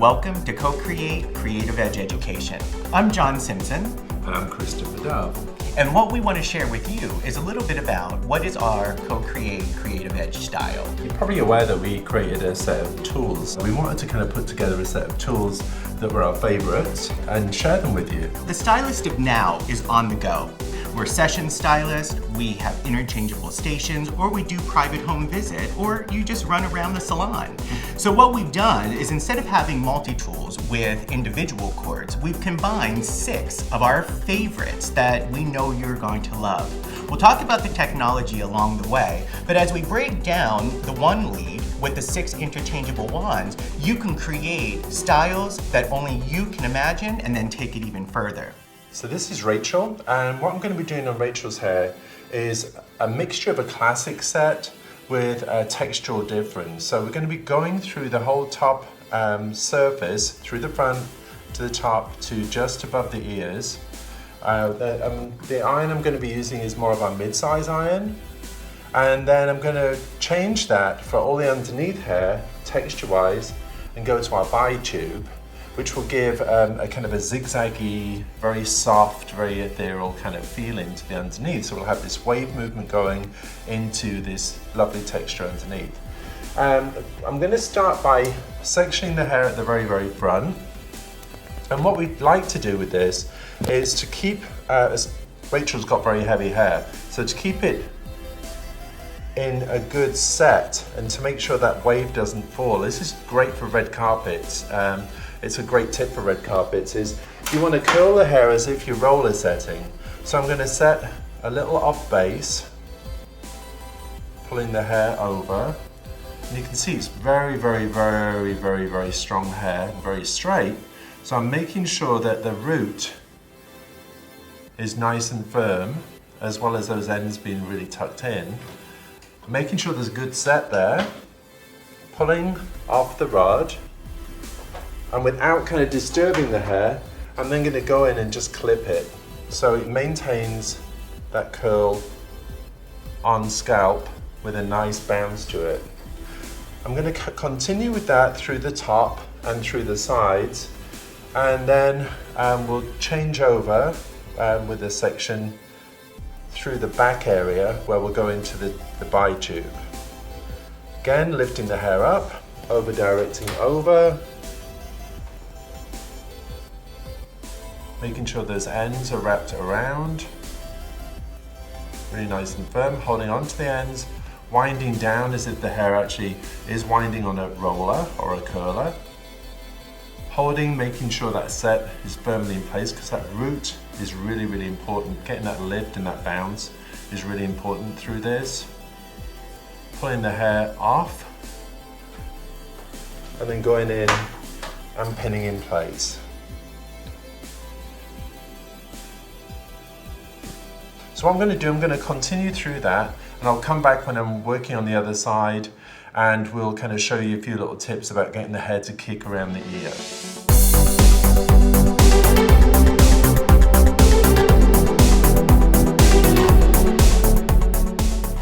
Welcome to CoCre8 Creative Edge Education. I'm John Simpson. And I'm Christopher Dove. And what we want to share with you is a little bit about what is our CoCre8 Creative Edge style. You're probably aware that we created a set of tools. We wanted to kind of put together a set of tools that were our favorites and share them with you. The stylist of now is on the go. We're session stylists, we have interchangeable stations, or we do private home visit, or you just run around the salon. So what we've done is instead of having multi-tools with individual cords, we've combined 6 of our favorites that we know you're going to love. We'll talk about the technology along the way, but as we break down the one lead with the 6 interchangeable wands, you can create styles that only you can imagine and then take it even further. So this is Rachel, and what I'm going to be doing on Rachel's hair is a mixture of a classic set with a textural difference. So we're going to be going through the whole top surface, through the front to the top to just above the ears. The iron I'm going to be using is more of a mid-size iron, and then I'm going to change that for all the underneath hair, texture-wise, and go to our bi-tube, which will give a kind of a zigzaggy, very soft, very ethereal kind of feeling to the underneath. So we'll have this wave movement going into this lovely texture underneath. I'm going to start by sectioning the hair at the very, very front. And what we'd like to do with this is to keep, as Rachel's got very heavy hair, so to keep it in a good set and to make sure that wave doesn't fall. This is great for red carpets. It's a great tip for red carpets is you want to curl the hair as if you're roller setting. So I'm going to set a little off base, pulling the hair over. And you can see it's very, very, very, very, very strong hair, very straight. So I'm making sure that the root is nice and firm, as well as those ends being really tucked in. Making sure there's a good set there, pulling off the rod. And without kind of disturbing the hair, I'm then going to go in and just clip it. So it maintains that curl on scalp with a nice bounce to it. I'm going to continue with that through the top and through the sides. And then we'll change over with a section through the back area where we'll go into the bi-tube. Again, lifting the hair up, over directing over. Making sure those ends are wrapped around, really nice and firm, holding on to the ends, winding down as if the hair actually is winding on a roller or a curler. Holding, making sure that set is firmly in place because that root is really, really important. Getting that lift and that bounce is really important through this. Pulling the hair off and then going in and pinning in place. So what I'm going to do, I'm going to continue through that and I'll come back when I'm working on the other side and we'll kind of show you a few little tips about getting the hair to kick around the ear.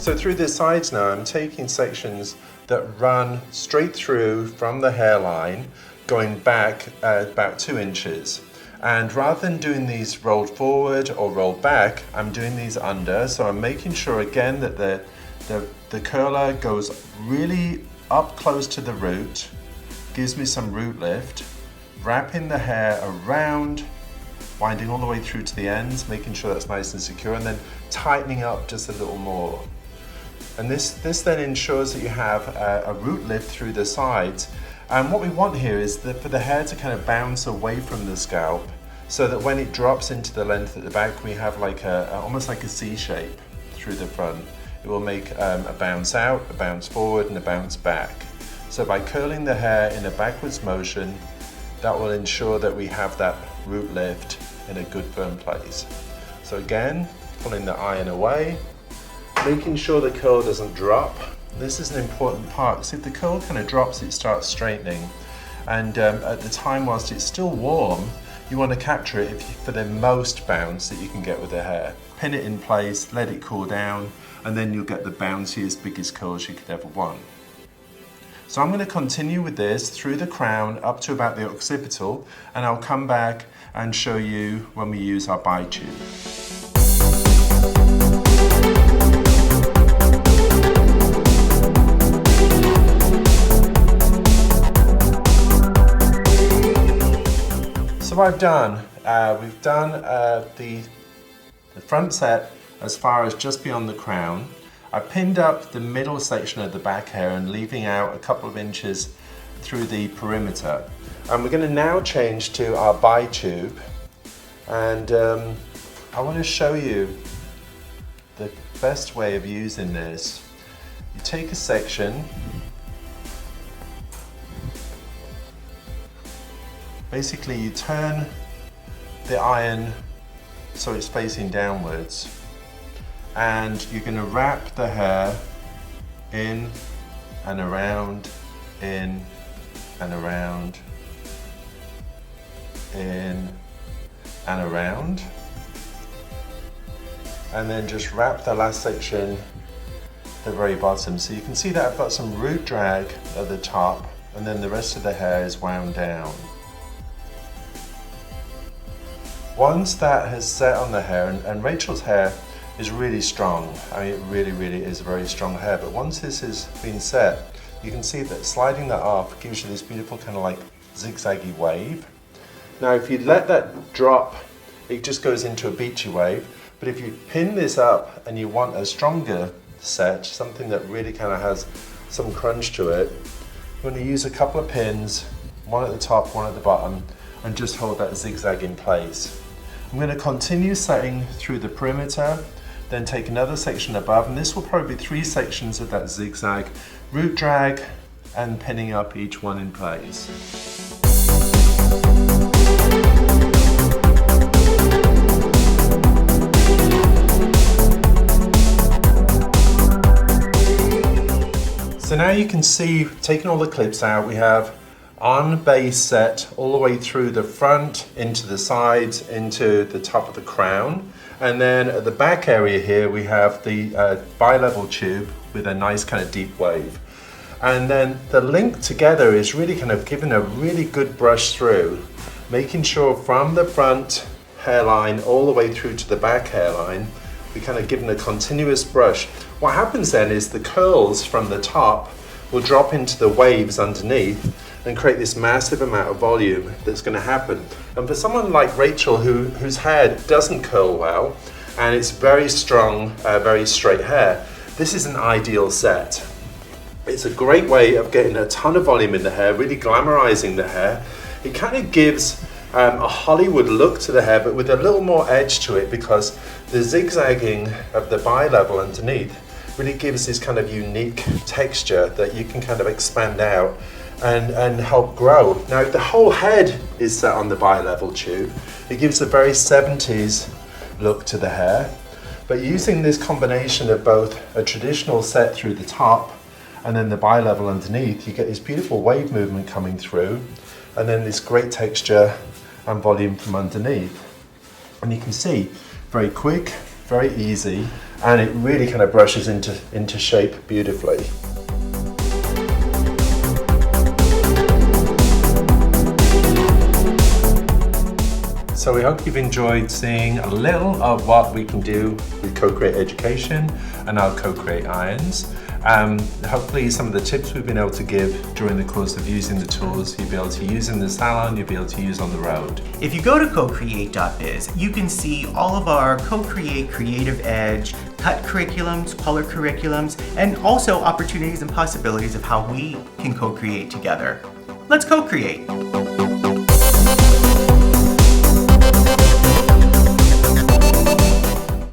So through the sides now, I'm taking sections that run straight through from the hairline, going back about 2 inches. And rather than doing these rolled forward or rolled back, I'm doing these under. So I'm making sure again that the curler goes really up close to the root, gives me some root lift, wrapping the hair around, winding all the way through to the ends, making sure that's nice and secure, and then tightening up just a little more. And this then ensures that you have a root lift through the sides. And what we want here is for the hair to kind of bounce away from the scalp so that when it drops into the length at the back, we have like almost like a C shape through the front. It will make a bounce out, a bounce forward, and a bounce back. So by curling the hair in a backwards motion, that will ensure that we have that root lift in a good firm place. So again, pulling the iron away, making sure the curl doesn't drop. This is an important part because if the curl kind of drops, it starts straightening. And at the time, whilst it's still warm, you want to capture it for the most bounce that you can get with the hair. Pin it in place, let it cool down, and then you'll get the bounciest, biggest curls you could ever want. So I'm going to continue with this through the crown up to about the occipital, and I'll come back and show you when we use our bi-tube. So we've done the front set as far as just beyond the crown. I pinned up the middle section of the back hair and leaving out a couple of inches through the perimeter. And we're going to now change to our bi-tube, and I want to show you the best way of using this. You take a section, basically you turn the iron so it's facing downwards, and you're going to wrap the hair in and around, in and around, in and around, and then just wrap the last section at the very bottom. So you can see that I've got some root drag at the top, and then the rest of the hair is wound down. Once that has set on the hair, and Rachel's hair is really strong. I mean, it really is a very strong hair, but once this has been set, you can see that sliding that off gives you this beautiful kind of like zigzaggy wave. Now if you let that drop, it just goes into a beachy wave, but if you pin this up and you want a stronger set, something that really kind of has some crunch to it, you're going to use a couple of pins, one at the top, one at the bottom, and just hold that zigzag in place. I'm going to continue setting through the perimeter, then take another section above, and this will probably be 3 sections of that zigzag, root drag, and pinning up each one in place. So now you can see, taking all the clips out, we have on base set all the way through the front, into the sides, into the top of the crown. And then at the back area here, we have the bi-level tube with a nice kind of deep wave. And then the link together is really kind of giving a really good brush through, making sure from the front hairline all the way through to the back hairline, we kind of giving a continuous brush. What happens then is the curls from the top will drop into the waves underneath and create this massive amount of volume that's going to happen. And for someone like Rachel whose hair doesn't curl well and it's very strong, very straight hair, this is an ideal set. It's a great way of getting a ton of volume in the hair, really glamorizing the hair. It kind of gives a Hollywood look to the hair, but with a little more edge to it, because the zigzagging of the bi-level underneath really gives this kind of unique texture that you can kind of expand out and help grow. Now, if the whole head is set on the bi-level tube, it gives a very 70s look to the hair. But using this combination of both a traditional set through the top and then the bi-level underneath, you get this beautiful wave movement coming through, and then this great texture and volume from underneath. And you can see, very quick, very easy, and it really kind of brushes into shape beautifully. So we hope you've enjoyed seeing a little of what we can do with CoCre8 Education and our CoCre8 irons. Hopefully some of the tips we've been able to give during the course of using the tools, you'll be able to use in the salon, you'll be able to use on the road. If you go to CoCre8.biz, you can see all of our CoCre8 Creative Edge, cut curriculums, color curriculums, and also opportunities and possibilities of how we can co-create together. Let's co-create.